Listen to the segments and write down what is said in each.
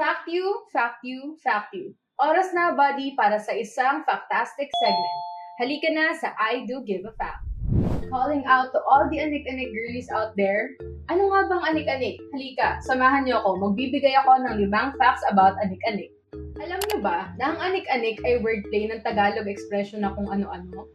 Fact you. Oras na, buddy, para sa isang fantastic segment. Halika na sa I Do Give a Fact. Calling out to all the anik-anik girlies out there. Ano nga bang anik-anik? Halika, samahan niyo ako. Magbibigay ako ng 5 facts about anik-anik. Alam niyo ba na ang anik-anik ay wordplay ng Tagalog expression na kung ano-ano?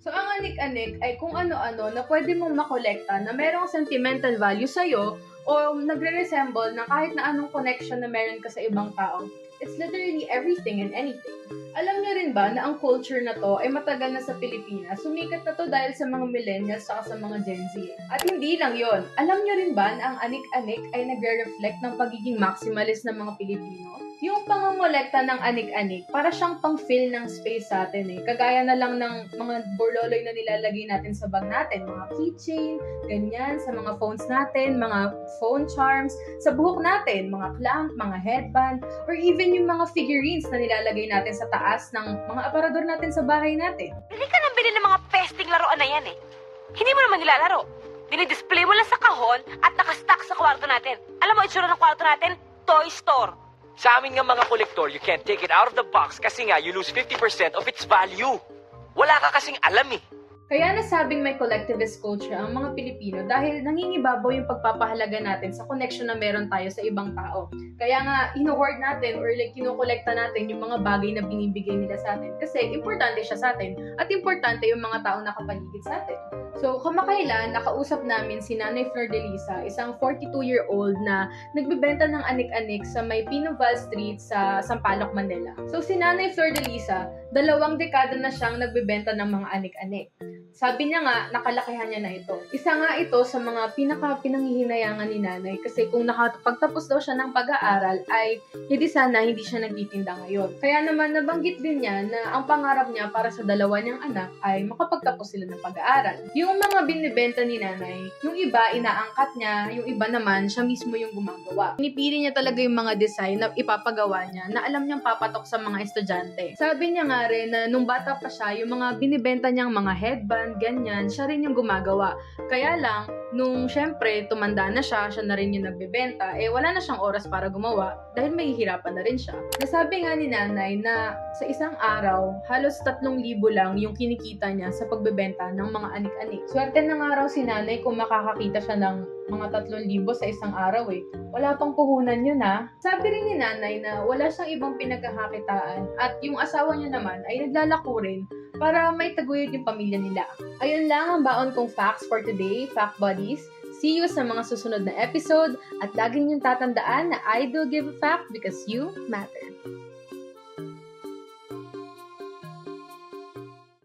So, ang anik-anik ay kung ano-ano na pwede mong makolekta na merong sentimental value sa'yo o nagre-resemble na kahit na anong connection na meron ka sa ibang tao. It's literally everything and anything. Alam niyo rin ba na ang culture na to ay matagal na sa Pilipinas? Sumikat na to dahil sa mga millennials saka sa mga Gen Z. At hindi lang yon. Alam niyo rin ba na ang anik-anik ay nagre-reflect ng pagiging maximalist ng mga Pilipino? Yung pangongolekta ng anik-anik, para siyang pang-fill ng space sa atin eh. Kagaya na lang ng mga burloloy na nilalagay natin sa bag natin. Mga keychain, ganyan, sa mga phones natin, mga phone charms, sa buhok natin, mga clamp, mga headband, or even yung mga figurines na nilalagay natin sa taas ng mga aparador natin sa bahay natin. Bili ka nang bili ng mga pesting laruan na yan eh. Hindi mo naman nilalaro. Dinidisplay mo lang sa kahon at nakastock sa kwarto natin. Alam mo itsura ng kwarto natin? Toy store. Sa amin nga mga kolektor, you can't take it out of the box kasi nga you lose 50% of its value. Wala ka kasing alam eh. Kaya nasabing may collectivist culture ang mga Pilipino dahil nangingibabaw yung pagpapahalaga natin sa connection na meron tayo sa ibang tao. Kaya nga, ino-hoard natin or like kinokolekta natin yung mga bagay na binibigay nila sa atin kasi importante siya sa atin at importante yung mga taong nakapaligid sa atin. So, kamakailan, nakausap namin si Nanay Flor de Lisa, isang 42-year-old na nagbebenta ng anik-anik sa may Pinoval Street sa Sampaloc, Manila. So, si Nanay Flor de Lisa, 2 dekada na siyang nagbebenta ng mga anik-anik. Sabi niya nga, nakalakihan niya na ito. Isa nga ito sa mga pinanghihinayangan ni Nanay kasi kung nakapagtapos daw siya ng pag-aaral ay hindi siya nagtitinda ngayon. Kaya naman nabanggit din niya na ang pangarap niya para sa 2 niyang anak ay makapagtapos sila ng pag-aaral. Yung mga binibenta ni Nanay, yung iba inaangkat niya, yung iba naman siya mismo yung gumagawa. Pinipili niya talaga yung mga design na ipapagawa niya na alam niyang papatok sa mga estudyante. Sabi niya nga rin na nung bata pa siya, yung mga binibenta niyang mga headband, ganyan, siya rin yung gumagawa. Kaya lang, nung syempre, tumanda na siya na rin yung nagbebenta, wala na siyang oras para gumawa dahil mahihirapan na rin siya. Nasabi nga ni Nanay na sa isang araw, halos 3,000 lang yung kinikita niya sa pagbebenta ng mga anik-anik. Swerte ng araw si Nanay kung makakakita siya ng mga 3,000 sa isang araw eh. Wala pang puhunan yun ha. Sabi rin ni Nanay na wala siyang ibang pinagkakakitaan at yung asawa niya naman ay naglalako rin para may taguyod yung pamilya nila. Ayun lang ang baon kong facts for today, Fact Buddies. See you sa mga susunod na episode at lagi niyong tatandaan na I do give a fact because you matter.